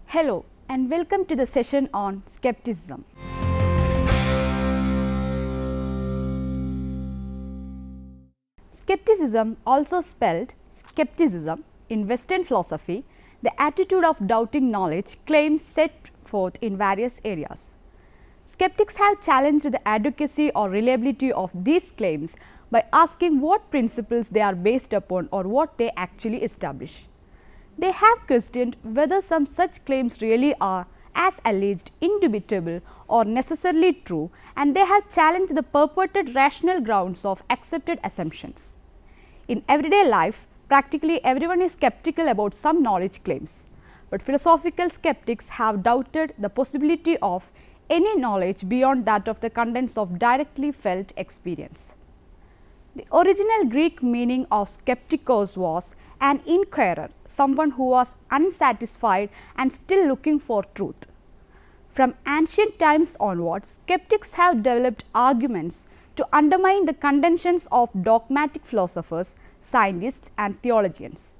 Hello and welcome to the session on skepticism. Skepticism, also spelled skepticism in Western philosophy, the attitude of doubting knowledge, claims set forth in various areas. Skeptics have challenged the adequacy or reliability of these claims by asking what principles they are based upon or what they actually establish. They have questioned whether some such claims really are, as alleged, indubitable or necessarily true, and they have challenged the purported rational grounds of accepted assumptions. In everyday life, practically everyone is skeptical about some knowledge claims, but philosophical skeptics have doubted the possibility of any knowledge beyond that of the contents of directly felt experience. The original Greek meaning of skeptikos was an inquirer, someone who was unsatisfied and still looking for truth. From ancient times onwards, skeptics have developed arguments to undermine the contentions of dogmatic philosophers, scientists and theologians.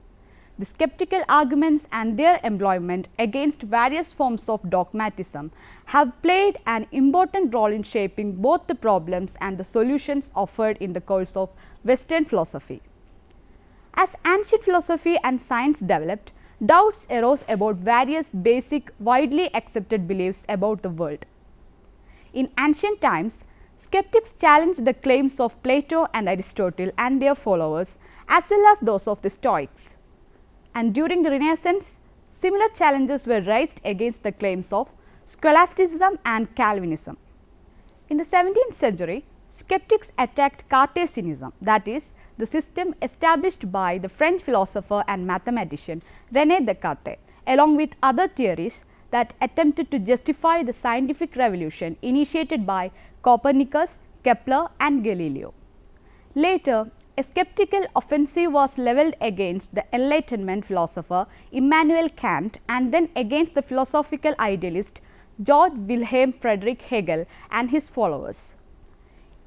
The skeptical arguments and their employment against various forms of dogmatism have played an important role in shaping both the problems and the solutions offered in the course of Western philosophy. As ancient philosophy and science developed, doubts arose about various basic, widely accepted beliefs about the world. In ancient times, skeptics challenged the claims of Plato and Aristotle and their followers, as well as those of the Stoics. And during the Renaissance, similar challenges were raised against the claims of scholasticism and Calvinism. In the 17th century, skeptics attacked Cartesianism, that is, the system established by the French philosopher and mathematician René Descartes, along with other theories that attempted to justify the scientific revolution initiated by Copernicus, Kepler and Galileo. Later, a skeptical offensive was levelled against the Enlightenment philosopher Immanuel Kant and then against the philosophical idealist Georg Wilhelm Friedrich Hegel and his followers.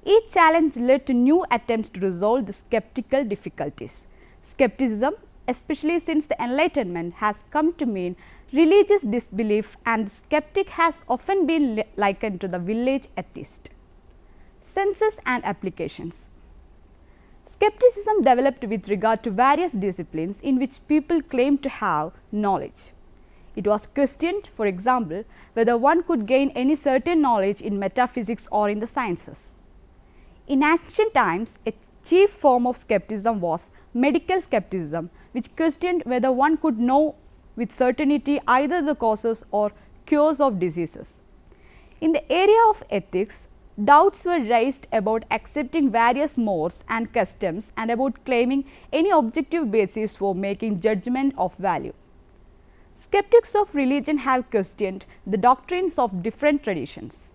Each challenge led to new attempts to resolve the skeptical difficulties. Skepticism, especially since the Enlightenment, has come to mean religious disbelief, and the skeptic has often been likened to the village atheist. Senses and applications. Skepticism developed with regard to various disciplines in which people claimed to have knowledge. It was questioned, for example, whether one could gain any certain knowledge in metaphysics or in the sciences. In ancient times, a chief form of skepticism was medical skepticism, which questioned whether one could know with certainty either the causes or cures of diseases. In the area of ethics, doubts were raised about accepting various mores and customs and about claiming any objective basis for making judgment of value. Skeptics of religion have questioned the doctrines of different traditions.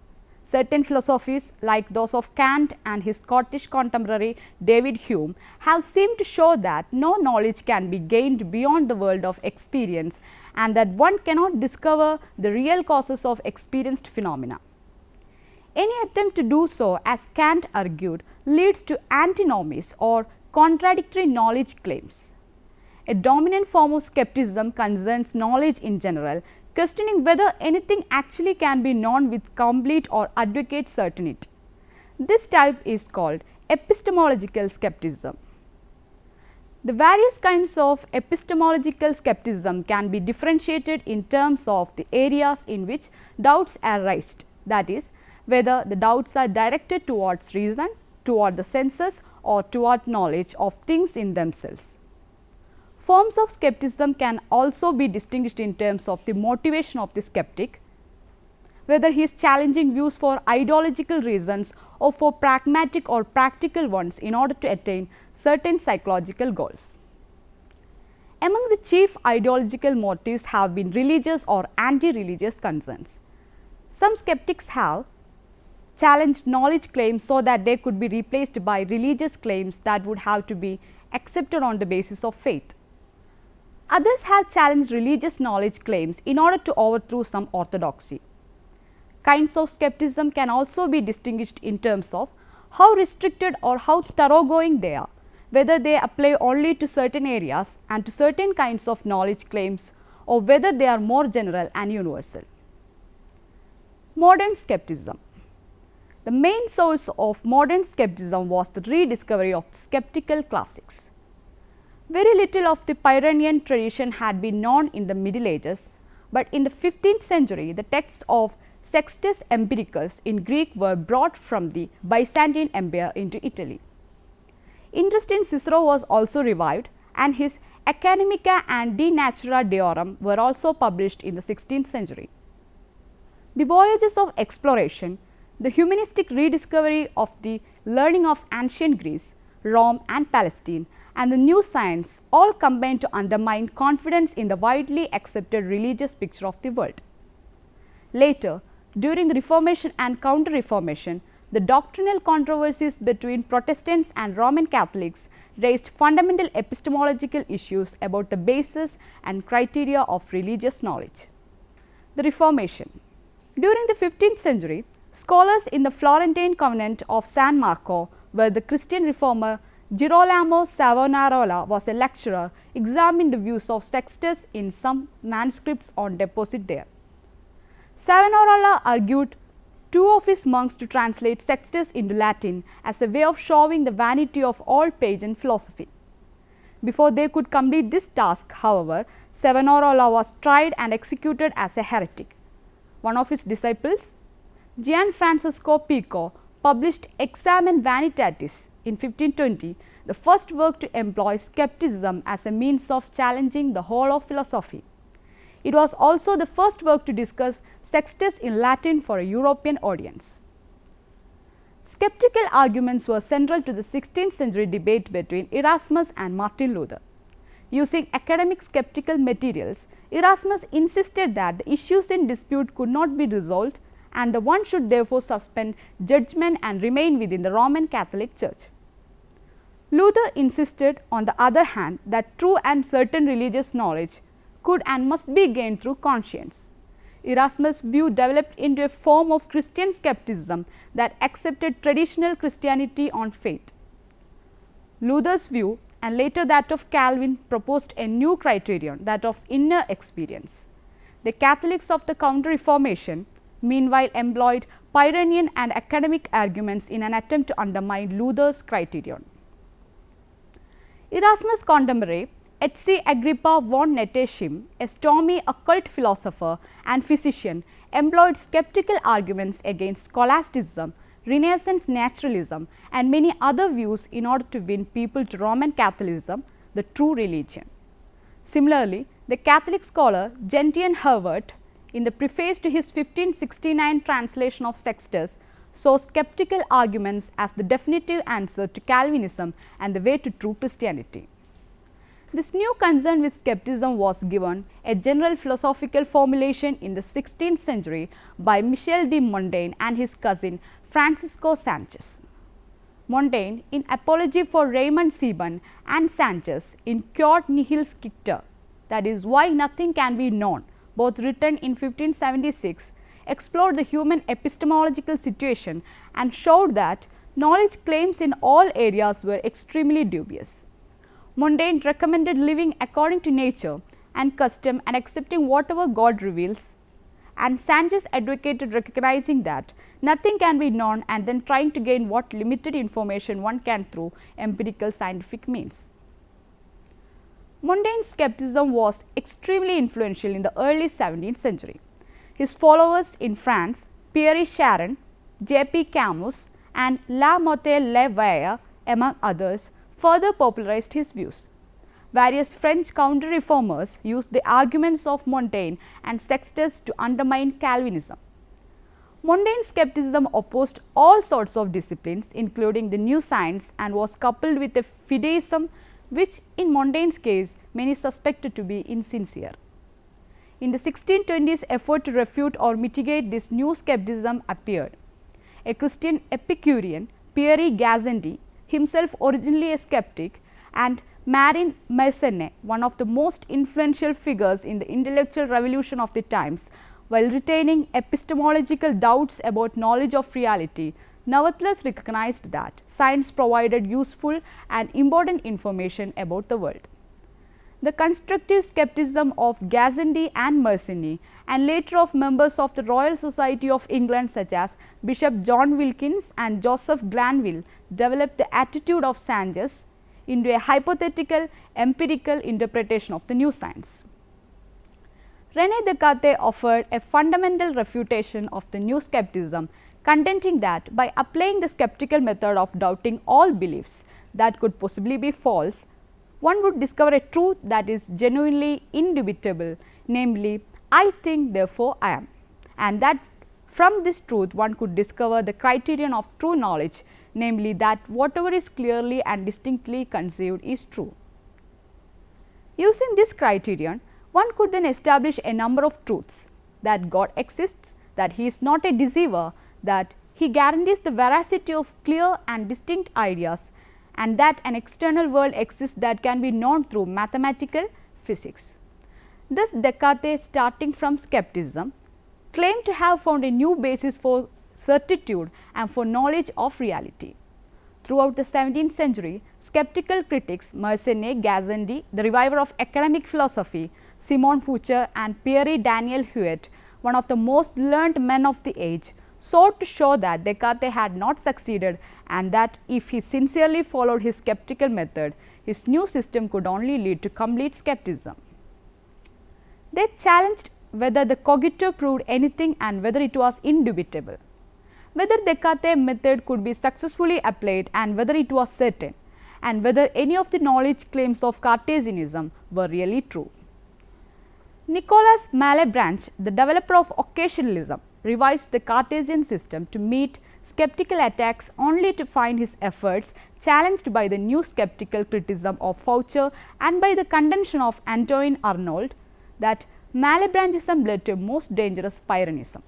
Certain philosophies, like those of Kant and his Scottish contemporary David Hume, have seemed to show that no knowledge can be gained beyond the world of experience and that one cannot discover the real causes of experienced phenomena. Any attempt to do so, as Kant argued, leads to antinomies or contradictory knowledge claims. A dominant form of skepticism concerns knowledge in general, questioning whether anything actually can be known with complete or adequate certainty. This type is called epistemological skepticism. The various kinds of epistemological skepticism can be differentiated in terms of the areas in which doubts are raised, that is, whether the doubts are directed towards reason, toward the senses or toward knowledge of things in themselves. Forms of skepticism can also be distinguished in terms of the motivation of the skeptic, whether he is challenging views for ideological reasons or for pragmatic or practical ones in order to attain certain psychological goals. Among the chief ideological motives have been religious or anti-religious concerns. Some skeptics have challenged knowledge claims so that they could be replaced by religious claims that would have to be accepted on the basis of faith. Others have challenged religious knowledge claims in order to overthrow some orthodoxy. Kinds of skepticism can also be distinguished in terms of how restricted or how thoroughgoing they are, whether they apply only to certain areas and to certain kinds of knowledge claims, or whether they are more general and universal. Modern skepticism. The main source of modern skepticism was the rediscovery of the skeptical classics. Very little of the Pyrrhonian tradition had been known in the Middle Ages, but in the 15th century the texts of Sextus Empiricus in Greek were brought from the Byzantine Empire into Italy. Interest in Cicero was also revived, and his Academica and De Natura Deorum were also published in the 16th century. The voyages of exploration, the humanistic rediscovery of the learning of ancient Greece, Rome and Palestine, and the new science all combined to undermine confidence in the widely accepted religious picture of the world. Later, during the Reformation and Counter-Reformation, the doctrinal controversies between Protestants and Roman Catholics raised fundamental epistemological issues about the basis and criteria of religious knowledge. The Reformation. During the 15th century, scholars in the Florentine convent of San Marco, where the Christian reformer Girolamo Savonarola was a lecturer, examined the views of Sextus in some manuscripts on deposit there. Savonarola argued two of his monks to translate Sextus into Latin as a way of showing the vanity of all pagan philosophy. Before they could complete this task, however, Savonarola was tried and executed as a heretic. One of his disciples, Gianfrancesco Pico, published Examen Vanitatis in 1520, the first work to employ skepticism as a means of challenging the whole of philosophy. It was also the first work to discuss Sextus in Latin for a European audience. Skeptical arguments were central to the 16th century debate between Erasmus and Martin Luther. Using academic skeptical materials, Erasmus insisted that the issues in dispute could not be resolved and the one should therefore suspend judgment and remain within the Roman Catholic Church. Luther insisted, on the other hand, that true and certain religious knowledge could and must be gained through conscience. Erasmus' view developed into a form of Christian skepticism that accepted traditional Christianity on faith. Luther's view, and later that of Calvin, proposed a new criterion, that of inner experience. The Catholics of the Counter-Reformation meanwhile employed Pyrrhonian and academic arguments in an attempt to undermine Luther's criterion. Erasmus' contemporary H.C. Agrippa von Nettesheim, a stormy occult philosopher and physician, employed skeptical arguments against scholasticism, Renaissance naturalism and many other views in order to win people to Roman Catholicism, the true religion. Similarly, the Catholic scholar Gentian Hervart, in the preface to his 1569 translation of Sextus, saw skeptical arguments as the definitive answer to Calvinism and the way to true Christianity. This new concern with skepticism was given a general philosophical formulation in the 16th century by Michel de Montaigne and his cousin Francisco Sanchez. Montaigne, in Apology for Raymond Sebon, and Sanchez in Quod Nihil Scicter, that is, Why Nothing Can Be Known, both written in 1576, explored the human epistemological situation and showed that knowledge claims in all areas were extremely dubious. Montaigne recommended living according to nature and custom and accepting whatever God reveals, and Sanchez advocated recognizing that nothing can be known and then trying to gain what limited information one can through empirical scientific means. Montaigne's skepticism was extremely influential in the early 17th century. His followers in France, Pierre Charon, J.P. Camus and La Motte Le Vayer, among others, further popularized his views. Various French counter-reformers used the arguments of Montaigne and Sextus to undermine Calvinism. Montaigne's skepticism opposed all sorts of disciplines, including the new science, and was coupled with a fideism which, in Montaigne's case, many suspected to be insincere. In the 1620s, effort to refute or mitigate this new skepticism appeared. A Christian Epicurean, Pierre Gassendi, himself originally a skeptic, and Marin Mersenne, one of the most influential figures in the intellectual revolution of the times, while retaining epistemological doubts about knowledge of reality, nevertheless recognized that science provided useful and important information about the world. the constructive skepticism of Gassendi and Mersenne, and later of members of the Royal Society of England such as Bishop John Wilkins and Joseph Glanville, developed the attitude of Sanchez into a hypothetical empirical interpretation of the new science. René Descartes offered a fundamental refutation of the new skepticism, contending that by applying the skeptical method of doubting all beliefs that could possibly be false, one would discover a truth that is genuinely indubitable, namely, I think therefore I am, and that from this truth one could discover the criterion of true knowledge, namely that whatever is clearly and distinctly conceived is true. Using this criterion, one could then establish a number of truths: that God exists, that he is not a deceiver, that he guarantees the veracity of clear and distinct ideas, and that an external world exists that can be known through mathematical physics. Thus, Descartes, starting from skepticism, claimed to have found a new basis for certitude and for knowledge of reality. Throughout the 17th century, skeptical critics Mersenne, Gassendi, the reviver of academic philosophy, Simon Foucher and Pierre Daniel Huet, one of the most learned men of the age, sought to show that Descartes had not succeeded, and that if he sincerely followed his skeptical method, his new system could only lead to complete skepticism. They challenged whether the cogito proved anything and whether it was indubitable, whether Descartes' method could be successfully applied and whether it was certain, and whether any of the knowledge claims of Cartesianism were really true. Nicolas Malebranche, the developer of occasionalism, revised the Cartesian system to meet skeptical attacks, only to find his efforts challenged by the new skeptical criticism of Foucher and by the contention of Antoine Arnauld that Malebrancheism led to a most dangerous Pyrrhonism.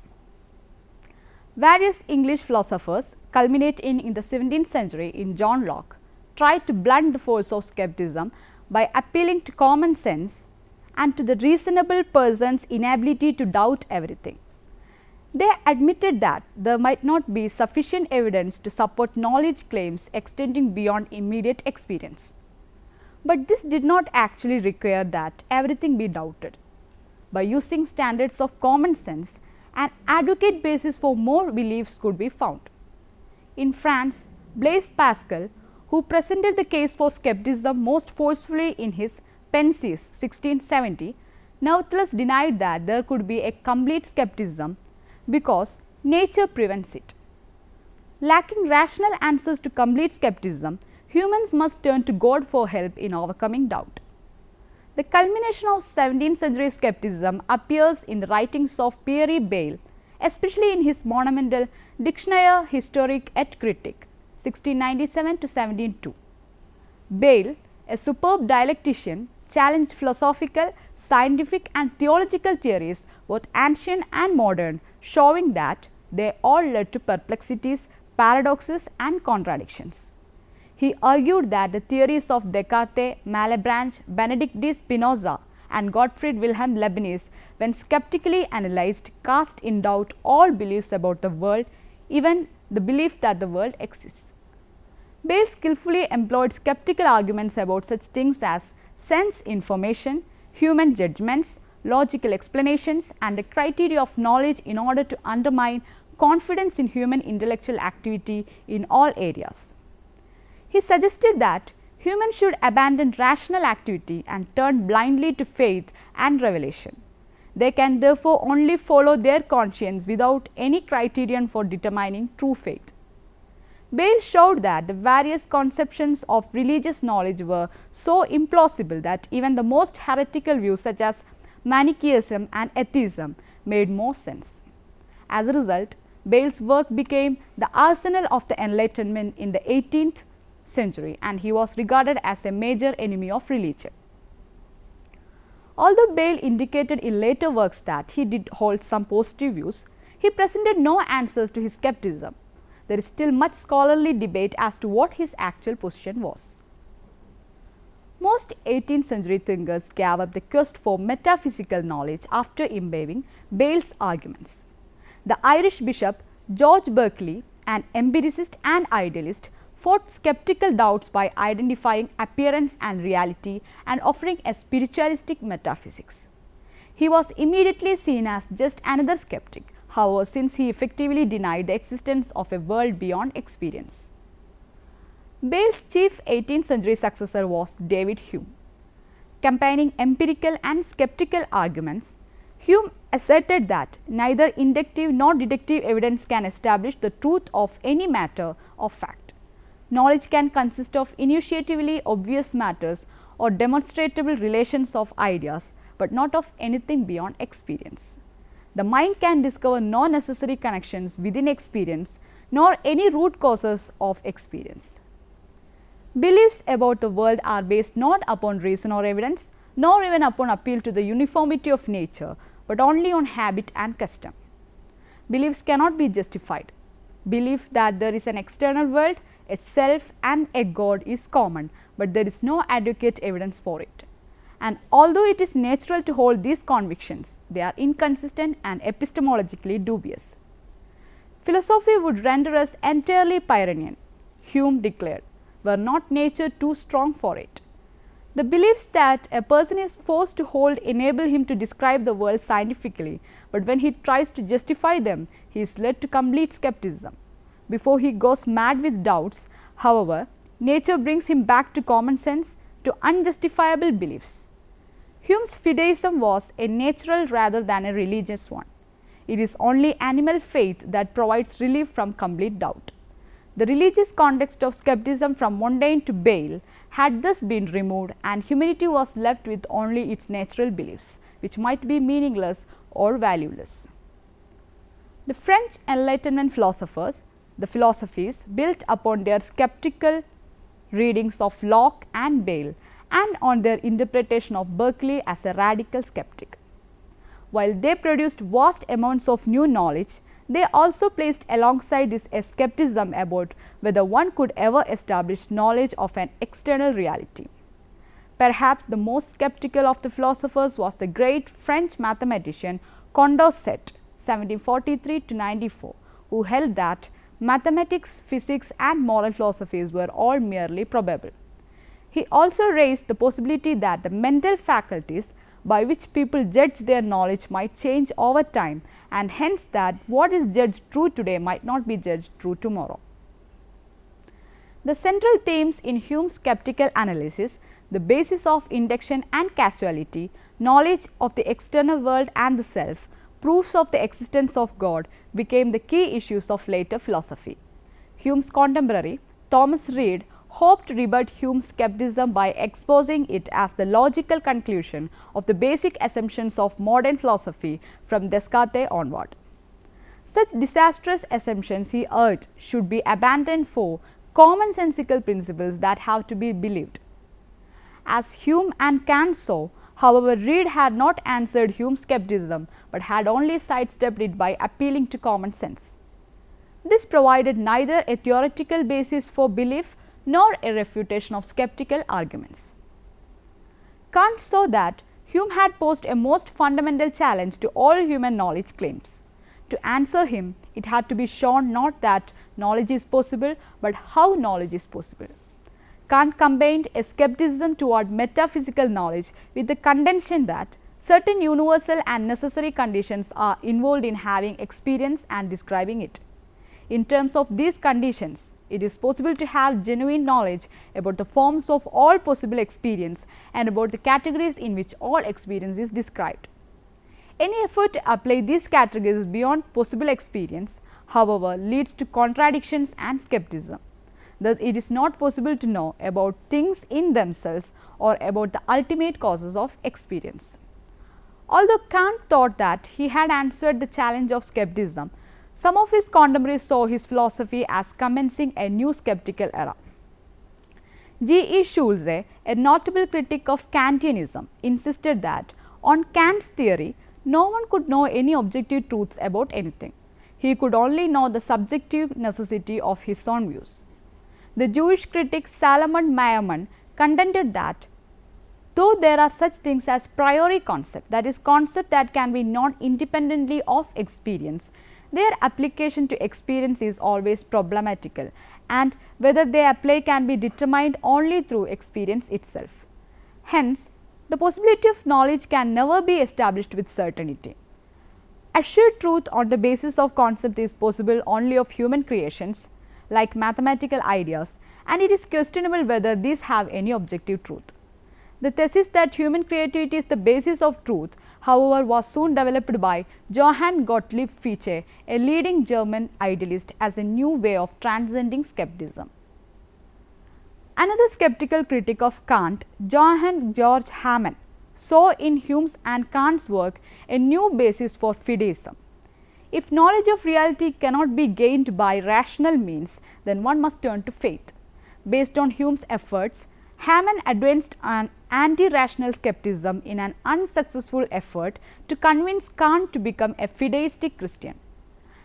Various English philosophers, culminating in the 17th century in John Locke, tried to blunt the force of skepticism by appealing to common sense and to the reasonable person's inability to doubt everything. They admitted that there might not be sufficient evidence to support knowledge claims extending beyond immediate experience. But this did not actually require that everything be doubted. By using standards of common sense, an adequate basis for more beliefs could be found. In France, Blaise Pascal, who presented the case for skepticism most forcefully in his Pensées 1670, nevertheless denied that there could be a complete skepticism because nature prevents it. Lacking rational answers to complete skepticism, humans must turn to God for help in overcoming doubt. The culmination of 17th century skepticism appears in the writings of Pierre Bayle, especially in his monumental Dictionnaire historique et critique 1697 to 1702. Bayle, a superb dialectician, challenged philosophical, scientific and theological theories, both ancient and modern, showing that they all led to perplexities, paradoxes and contradictions. He argued that the theories of Descartes, Malebranche, Benedict de Spinoza and Gottfried Wilhelm Leibniz, when skeptically analyzed, cast in doubt all beliefs about the world, even the belief that the world exists. Bayle skillfully employed skeptical arguments about such things as sense information, human judgments, logical explanations and the criteria of knowledge in order to undermine confidence in human intellectual activity in all areas. He suggested that humans should abandon rational activity and turn blindly to faith and revelation. They can therefore only follow their conscience without any criterion for determining true faith. Bayle showed that the various conceptions of religious knowledge were so implausible that even the most heretical views such as Manichaeism and atheism made more sense. As a result, Bayle's work became the arsenal of the Enlightenment in the 18th century, and he was regarded as a major enemy of religion. Although Bayle indicated in later works that he did hold some positive views, he presented no answers to his skepticism. There is still much scholarly debate as to what his actual position was. Most 18th century thinkers gave up the quest for metaphysical knowledge after imbibing Bayle's arguments. The Irish bishop George Berkeley, an empiricist and idealist, fought skeptical doubts by identifying appearance and reality and offering a spiritualistic metaphysics. He was immediately seen as just another skeptic, however, since he effectively denied the existence of a world beyond experience. Bayle's chief 18th century successor was David Hume. Combining empirical and skeptical arguments, Hume asserted that neither inductive nor deductive evidence can establish the truth of any matter of fact. Knowledge can consist of intuitively obvious matters or demonstrable relations of ideas, but not of anything beyond experience. The mind can discover no necessary connections within experience nor any root causes of experience. Beliefs about the world are based not upon reason or evidence, nor even upon appeal to the uniformity of nature, but only on habit and custom. Beliefs cannot be justified. Belief that there is an external world, a self and a God is common, but there is no adequate evidence for it. And although it is natural to hold these convictions, they are inconsistent and epistemologically dubious. Philosophy would render us entirely Pyrrhonian, Hume declared, were not nature too strong for it. The beliefs that a person is forced to hold enable him to describe the world scientifically, but when he tries to justify them, he is led to complete skepticism. Before he goes mad with doubts, however, nature brings him back to common sense, to unjustifiable beliefs. Hume's fideism was a natural rather than a religious one. It is only animal faith that provides relief from complete doubt. The religious context of skepticism from Montaigne to Bayle had thus been removed, and humanity was left with only its natural beliefs, which might be meaningless or valueless. The French Enlightenment philosophers, the philosophies built upon their skeptical readings of Locke and Bayle and on their interpretation of Berkeley as a radical skeptic. While they produced vast amounts of new knowledge, they also placed alongside this a skepticism about whether one could ever establish knowledge of an external reality. Perhaps the most skeptical of the philosophers was the great French mathematician Condorcet (1743–94), who held that mathematics, physics and moral philosophies were all merely probable. He also raised the possibility that the mental faculties by which people judge their knowledge might change over time, and hence that what is judged true today might not be judged true tomorrow. The central themes in Hume's skeptical analysis, the basis of induction and causality, knowledge of the external world and the self, proofs of the existence of God, became the key issues of later philosophy. Hume's contemporary, Thomas Reid, hoped to rebut Hume's skepticism by exposing it as the logical conclusion of the basic assumptions of modern philosophy from Descartes onward. Such disastrous assumptions, he urged, should be abandoned for commonsensical principles that have to be believed. As Hume and Kant saw, however, Reid had not answered Hume's skepticism, but had only sidestepped it by appealing to common sense. This provided neither a theoretical basis for belief nor a refutation of skeptical arguments. Kant saw that Hume had posed a most fundamental challenge to all human knowledge claims. To answer him, it had to be shown not that knowledge is possible, but how knowledge is possible. Kant combined a skepticism toward metaphysical knowledge with the contention that certain universal and necessary conditions are involved in having experience and describing it. In terms of these conditions, it is possible to have genuine knowledge about the forms of all possible experience and about the categories in which all experience is described. Any effort to apply these categories beyond possible experience, however, leads to contradictions and skepticism. Thus, it is not possible to know about things in themselves or about the ultimate causes of experience. Although Kant thought that he had answered the challenge of skepticism, some of his contemporaries saw his philosophy as commencing a new skeptical era. G. E. Schulze, a notable critic of Kantianism, insisted that on Kant's theory, no one could know any objective truths about anything. He could only know the subjective necessity of his own views. The Jewish critic Salomon Maimon contended that though there are such things as priori concept, that is, concept that can be known independently of experience, their application to experience is always problematical, and whether they apply can be determined only through experience itself. Hence, the possibility of knowledge can never be established with certainty. Assured truth on the basis of concept is possible only of human creations like mathematical ideas, and it is questionable whether these have any objective truth. The thesis that human creativity is the basis of truth, however, was soon developed by Johann Gottlieb Fichte, a leading German idealist, as a new way of transcending skepticism. Another skeptical critic of Kant, Johann Georg Hamann, saw in Hume's and Kant's work a new basis for fideism. If knowledge of reality cannot be gained by rational means, then one must turn to faith. Based on Hume's efforts, Hamann advanced an anti-rational skepticism in an unsuccessful effort to convince Kant to become a fideistic Christian.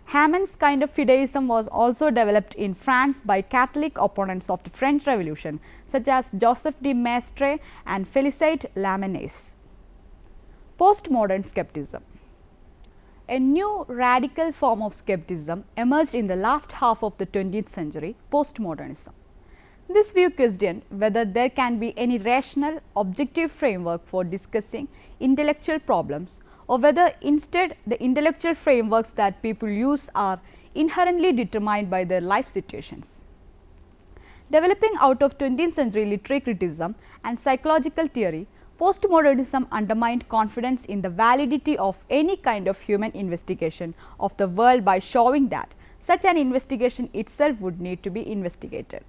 Hamann's kind of fideism was also developed in France by Catholic opponents of the French Revolution, such as Joseph de Maistre and Félicite Lamennais. Postmodern skepticism. A new radical form of skepticism emerged in the last half of the 20th century, postmodernism. This view questioned whether there can be any rational, objective framework for discussing intellectual problems, or whether instead the intellectual frameworks that people use are inherently determined by their life situations. Developing out of 20th century literary criticism and psychological theory, postmodernism undermined confidence in the validity of any kind of human investigation of the world by showing that such an investigation itself would need to be investigated.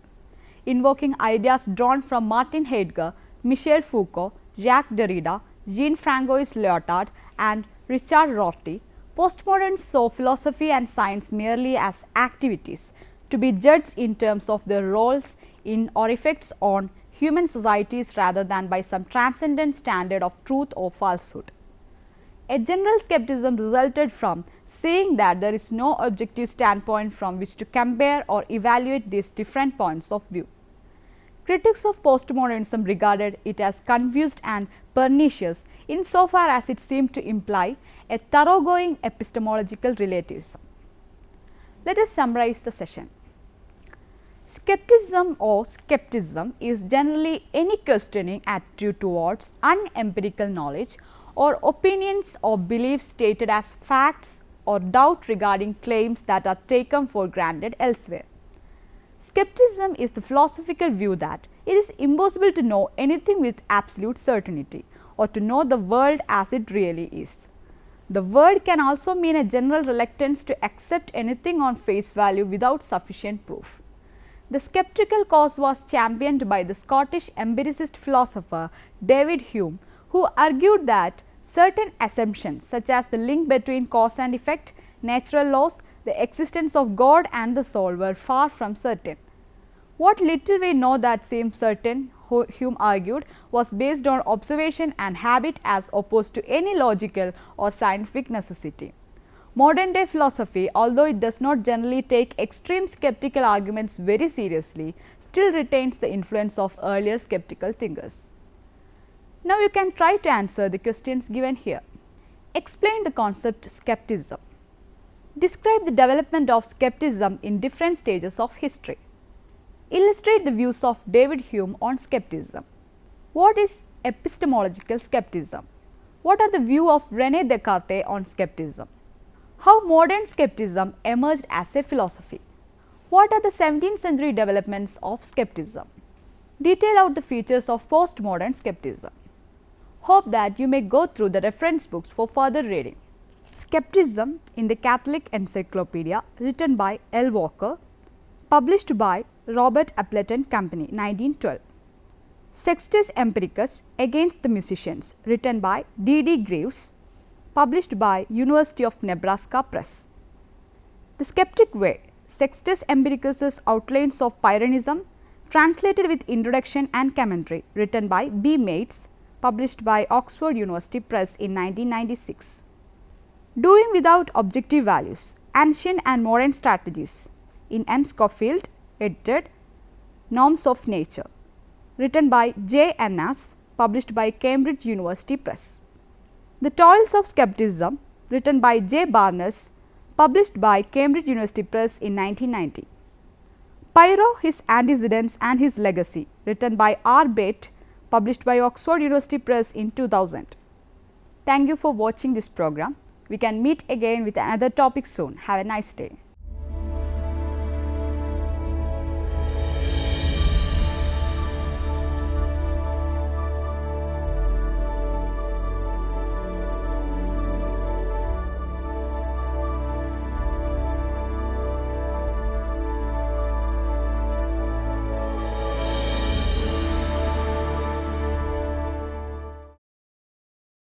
Invoking ideas drawn from Martin Heidegger, Michel Foucault, Jacques Derrida, Jean-François Lyotard and Richard Rorty, postmoderns saw philosophy and science merely as activities to be judged in terms of their roles in or effects on human societies rather than by some transcendent standard of truth or falsehood. A general skepticism resulted from saying that there is no objective standpoint from which to compare or evaluate these different points of view. Critics of postmodernism regarded it as confused and pernicious insofar as it seemed to imply a thoroughgoing epistemological relativism. Let us summarize the session. Skepticism or skepticism is generally any questioning attitude towards unempirical knowledge or opinions or beliefs stated as facts or doubt regarding claims that are taken for granted elsewhere. Skepticism is the philosophical view that it is impossible to know anything with absolute certainty or to know the world as it really is. The word can also mean a general reluctance to accept anything on face value without sufficient proof. The skeptical cause was championed by the Scottish empiricist philosopher David Hume, who argued that certain assumptions such as the link between cause and effect, natural laws, the existence of God and the soul were far from certain. What little we know that seemed certain, Hume argued, was based on observation and habit as opposed to any logical or scientific necessity. Modern day philosophy, although it does not generally take extreme skeptical arguments very seriously, still retains the influence of earlier skeptical thinkers. Now, you can try to answer the questions given here. Explain the concept skepticism. Describe the development of skepticism in different stages of history. Illustrate the views of David Hume on skepticism. What is epistemological skepticism? What are the views of René Descartes on skepticism? How modern skepticism emerged as a philosophy? What are the 17th century developments of skepticism? Detail out the features of postmodern skepticism. Hope that you may go through the reference books for further reading. Skepticism in the Catholic Encyclopedia, written by L. Walker, published by Robert Appleton Company, 1912. Sextus Empiricus against the musicians, written by D. D. Graves, published by University of Nebraska Press. The Skeptic Way, Sextus Empiricus's Outlines of Pyrrhonism, translated with introduction and commentary, written by B. Mates, published by Oxford University Press in 1996. Doing Without Objective Values, Ancient and Modern Strategies, in M. Scofield, edited, Norms of Nature, written by J. Annas, published by Cambridge University Press. The Toils of Skepticism, written by J. Barnes, published by Cambridge University Press in 1990. Pyrrho, His Antecedents and His Legacy, written by R. Bate, published by Oxford University Press in 2000. Thank you for watching this program. We can meet again with another topic soon. Have a nice day.